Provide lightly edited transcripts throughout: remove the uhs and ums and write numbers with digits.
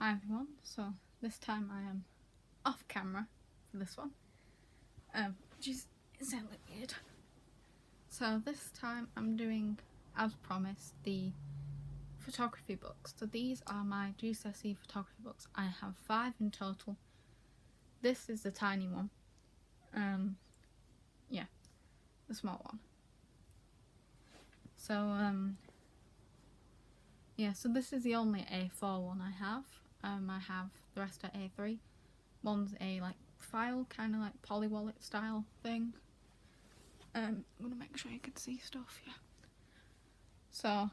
Hi everyone, so this time I am off camera for this one, which is insanely weird. So this time I'm doing, as promised, the photography books. So these are my GCSE photography books. I have 5 in total. This is the tiny one. Yeah, the small one. So yeah, so this is the only A4 one I have. I have the rest are A3. One's a like file, kind of like poly wallet style thing. I'm gonna make sure you can see stuff. Yeah. So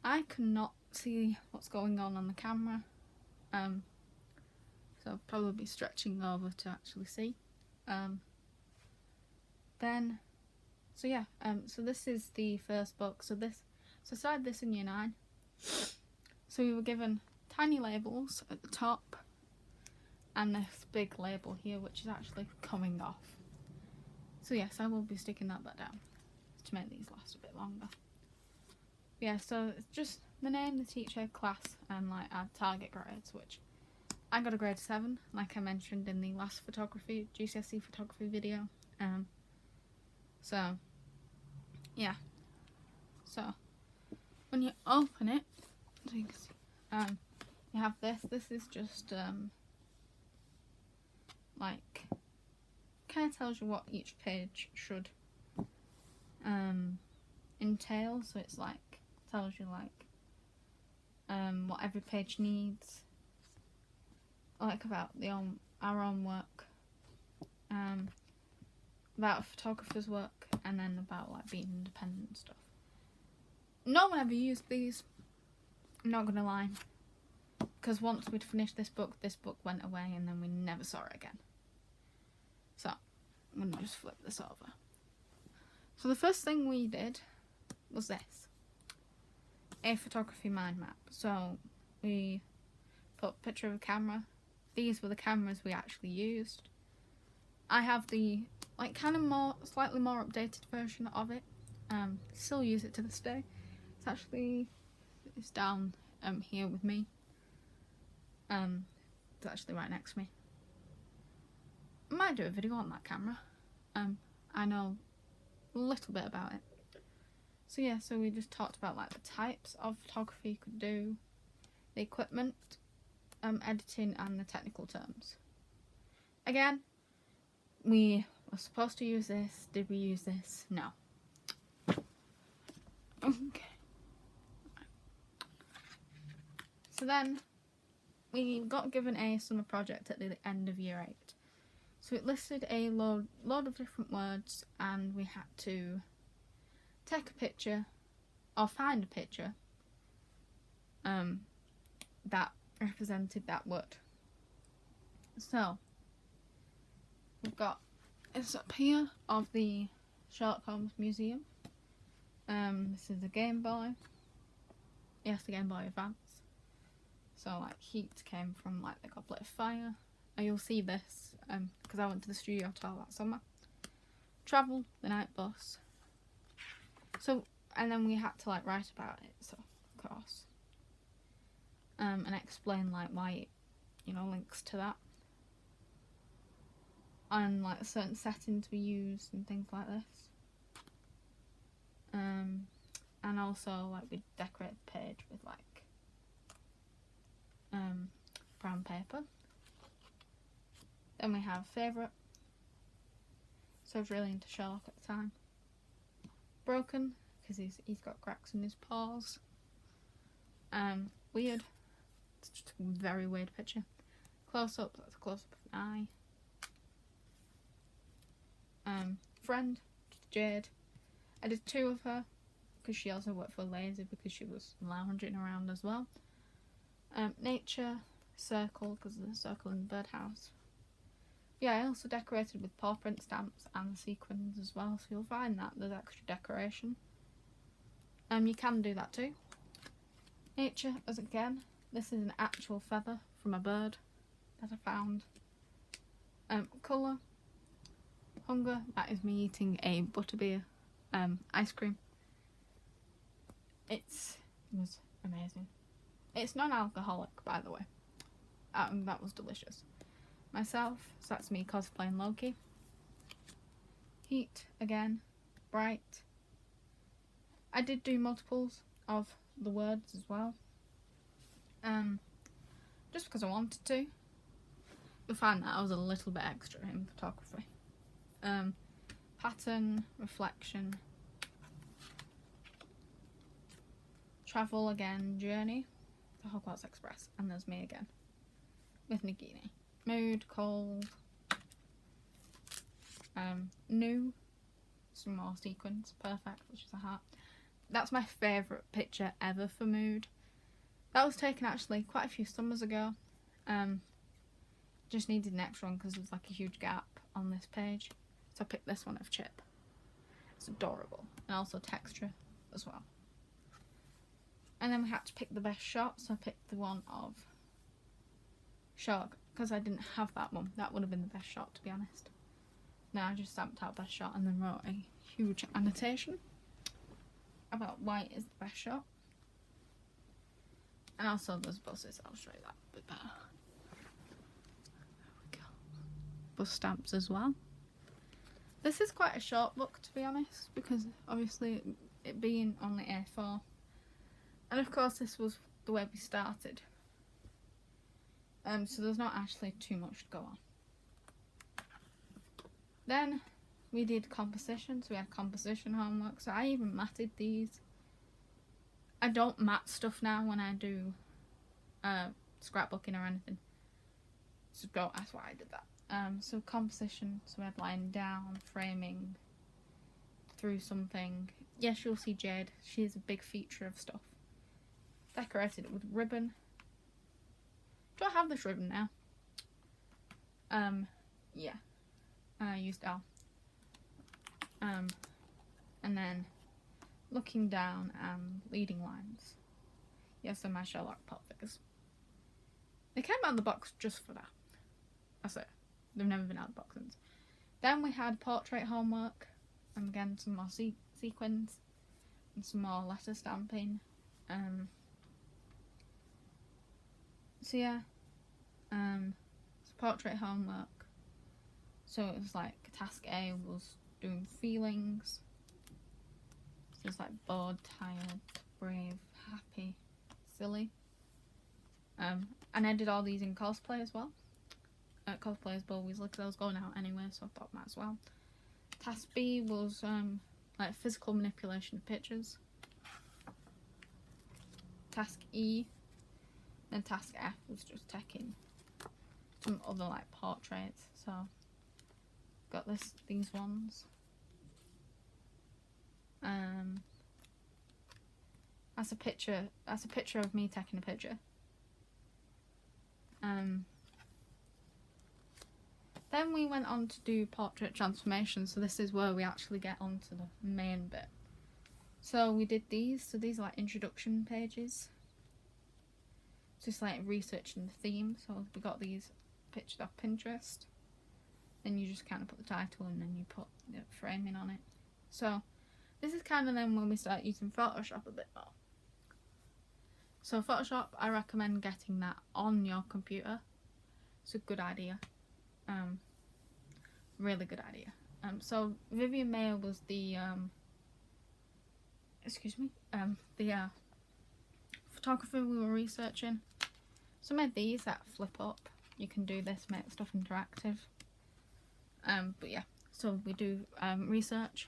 I cannot see what's going on the camera. So I'll probably be stretching over to actually see. So this is the first book. So I started this in year 9. So we were given tiny labels at the top and this big label here, which is actually coming off. So yes, I will be sticking that back down to make these last a bit longer. Yeah, so it's just the name, the teacher, class, and like our target grades, which I got a grade 7, like I mentioned in the last GCSE photography video. So yeah. So when you open it, so you can see, you have this. This is just like kind of tells you what each page should entail. So it's like tells you like what every page needs, like about our own work, about a photographer's work, and then about like being independent and stuff. No one ever used these, I'm not gonna lie, because once we'd finished this book went away and then we never saw it again. So I'm gonna just flip this over. So the first thing we did was this, a photography mind map. So we put a picture of a camera. These were the cameras we actually used. I have the like kind of slightly more updated version of it. Still use it to this day. It's down here with me. It's actually right next to me. I might do a video on that camera. I know a little bit about it. So yeah, so we just talked about like the types of photography you could do, the equipment, editing, and the technical terms. Again, we were supposed to use this. Did we use this? No. Okay. So then we got given a summer project at the end of year 8. So it listed a load of different words, and we had to take a picture or find a picture that represented that word. So we've got this up here of the Sherlock Holmes Museum. This is a Game Boy. Yes, the Game Boy Advance. So like heat came from like the Goblet of Fire. And you'll see this because I went to the studio tour that summer. Travelled the night bus. So, and then we had to like write about it, so of course. And explain like why it, links to that. And like certain settings we used and things like this. And also like we decorate the page with like brown paper. Then we have favourite. So I was really into Sherlock at the time. Broken, because he's got cracks in his paws. Weird. It's just a very weird picture. Close up, that's a close up of an eye. Friend, just Jade. I did 2 of her, because she also worked for Lazy, because she was lounging around as well. Nature, circle, because there's a circle in the birdhouse. Yeah, I also decorated with paw print stamps and sequins as well, so you'll find that there's extra decoration. You can do that too. Nature, as again, this is an actual feather from a bird that I found. Colour, hunger, that is me eating a butterbeer ice cream. It was amazing. It's non-alcoholic, by the way. that was delicious. Myself, so that's me cosplaying Loki. Heat again, bright. I did do multiples of the words as well. Just because I wanted to. You'll find that I was a little bit extra in photography. Pattern, reflection, travel again, journey, the Hogwarts Express, and there's me again with Nagini. Mood, cold, new, some more sequins, perfect, which is a heart. That's my favourite picture ever for mood. That was taken actually quite a few summers ago. Just needed an extra one because there's like a huge gap on this page. So I picked this one of Chip. It's adorable. And also texture as well. And then we had to pick the best shot. So I picked the one of Shark. Because I didn't have that one. That would have been the best shot, to be honest. Now I just stamped out best shot and then wrote a huge annotation about why it is the best shot. And also there's buses. I'll show you that a bit better. There we go. Bus stamps as well. This is quite a short book, to be honest, because obviously it being only A4. And of course this was the way we started. So there's not actually too much to go on. Then we did composition, so we had composition homework. So I even matted these. I don't mat stuff now when I do scrapbooking or anything. So don't ask why I did that. So composition, so we had line down, framing, through something. Yes, you'll see Jade. She is a big feature of stuff. Decorated it with ribbon. Do I have this ribbon now? Yeah. I used L. And then looking down and leading lines. Yes, they're my Sherlock pop figures. They came out of the box just for that. That's it. They've never been out of the box since. Then we had portrait homework. And again, some more sequins. And some more letter stamping. So yeah. It's portrait homework. So it was like task A was doing feelings. So it's like bored, tired, brave, happy, silly. And I did all these in cosplay as well. Cosplay as Bill Weasley, because I was going out anyway, so I thought might as well. Task B was like physical manipulation of pictures. Task E, then task F was just taking some other like portraits. So got these ones. That's a picture of me taking a picture. Then we went on to do portrait transformation, so this is where we actually get onto the main bit. So we did these, so these are like introduction pages. Just like researching the theme, so we got these pictured off Pinterest. Then you just kind of put the title and then you put the framing on it. So this is kind of then when we start using Photoshop a bit more. So Photoshop, I recommend getting that on your computer. It's a good idea. Really good idea. So Vivian Mayer was the photographer we were researching. So I made these that flip up. You can do this, make stuff interactive. But yeah, so we do research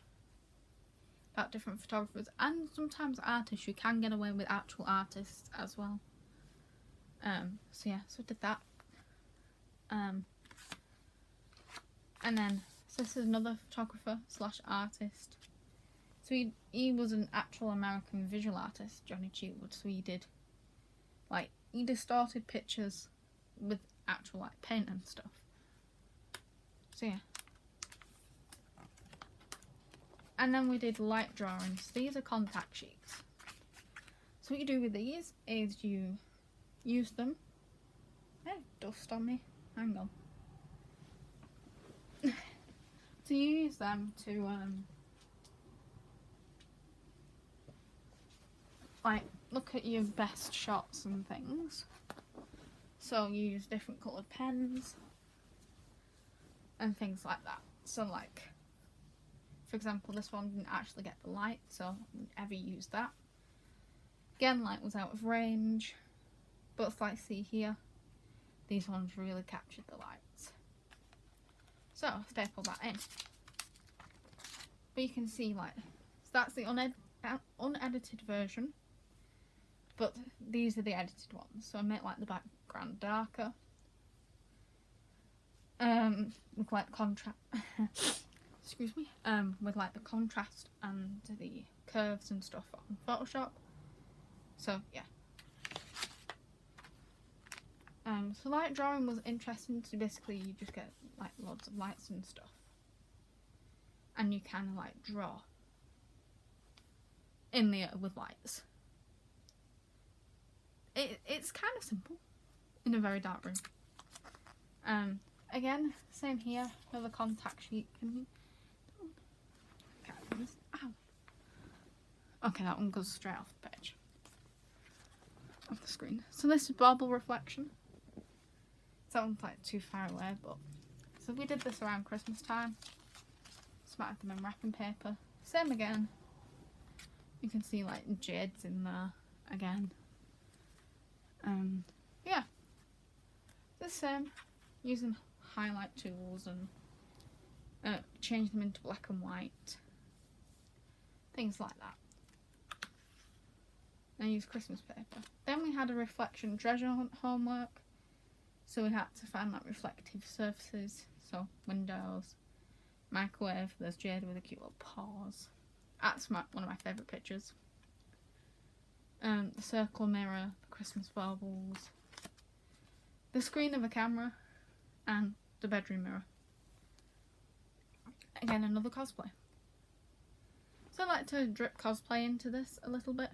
about different photographers and sometimes artists. You can get away with actual artists as well. So yeah, so I did that. And then, so this is another photographer / artist. So he was an actual American visual artist, Johnny Cheatwood. So he distorted pictures with actual like paint and stuff. So yeah. And then we did light drawings. These are contact sheets. So what you do with these is you use them. I have dust on me. Hang on. So you use them to like look at your best shots and things. So you use different coloured pens and things like that. So like, for example, this one didn't actually get the light, so I didn't ever use that. Again, light was out of range, but it's like, see here, these ones really captured the lights. So staple that in. But you can see, like, so that's the unedited version, but these are the edited ones. So I make like the background darker, with like contrast. Excuse me. With like the contrast and the curves and stuff on Photoshop. So yeah. So light drawing was interesting. So basically, you just get like lots of lights and stuff, and you kind of like draw in there with lights. It's kind of simple in a very dark room. Again, same here. Another contact sheet. Ow. Okay, that one goes straight off the page, off the screen. So this is bauble reflection. That one's like too far away, but so we did this around Christmas time. Smattered them in wrapping paper. Same again. You can see like jades in there again. Yeah, the same. Using highlight tools and change them into black and white. Things like that. And use Christmas paper. Then we had a reflection treasure hunt homework. So we had to find like reflective surfaces, so windows, microwave. There's Jade with a cute little paws. That's one of my favourite pictures. The circle mirror, the Christmas baubles, the screen of a camera, and the bedroom mirror. Again, another cosplay. So I like to drip cosplay into this a little bit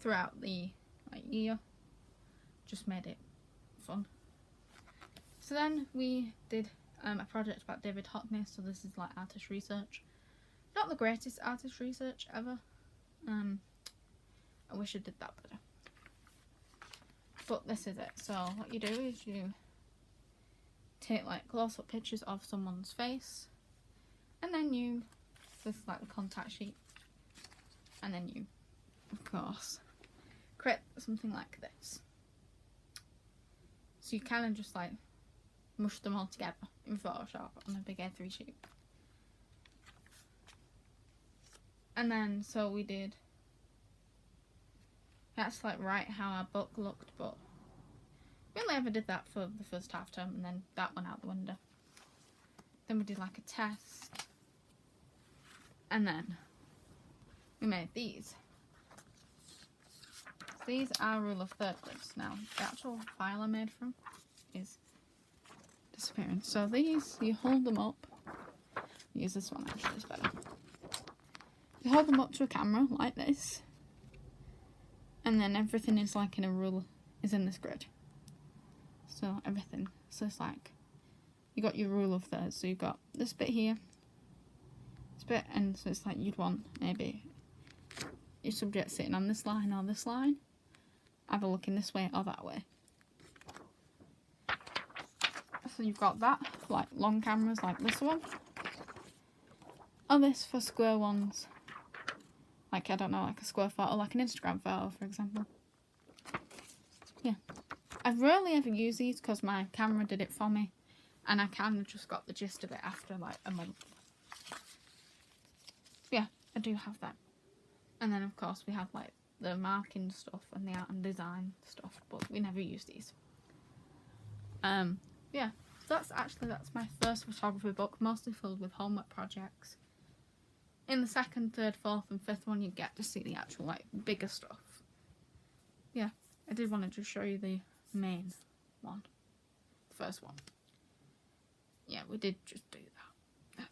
throughout the year. Just made it fun. So then we did a project about David Hockney, so this is like artist research. Not the greatest artist research ever. I wish I did that better. But this is it. So what you do is you take like close-up pictures of someone's face, and then you, this is like the contact sheet, and then you, of course, create something like this. So you kind of just like mush them all together in Photoshop on a big A3 sheet. And then, so we did, that's like write how our book looked, but we only ever did that for the first half term, and then that went out the window. Then we did like a test, and then we made these. These are rule of third grids. Now, the actual file I made from is disappearing. So these, you hold them up. Use this one actually, it's better. You hold them up to a camera like this, and then everything is like in a rule, is in this grid. So everything, so it's like, you got your rule of thirds. So you've got this bit here, this bit, and so it's like you'd want maybe your subject sitting on this line or this line. Either looking this way or that way. So you've got that for like long cameras like this one. Or this for square ones. Like, I don't know, like a square photo, like an Instagram photo, for example. Yeah. I've rarely ever used these because my camera did it for me. And I kind of just got the gist of it after like a month. Yeah, I do have that. And then of course we have like the marking stuff and the art and design stuff, but we never use these. Yeah, so that's my first photography book, mostly filled with homework projects. In the second, third, fourth and fifth one you get to see the actual like bigger stuff. Yeah, I did want to just show you the main one, the first one. Yeah, we did just do that.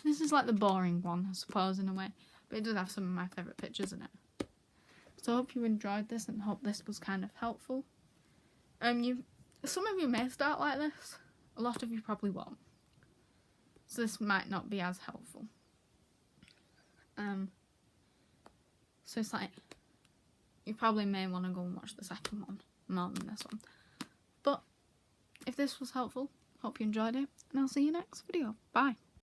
This is like the boring one, I suppose, in a way, but it does have some of my favourite pictures in it. So I hope you enjoyed this and hope this was kind of helpful. Some of you may start like this, a lot of you probably won't. So this might not be as helpful. So it's like, you probably may want to go and watch the second one more than this one. But if this was helpful, hope you enjoyed it, and I'll see you next video. Bye.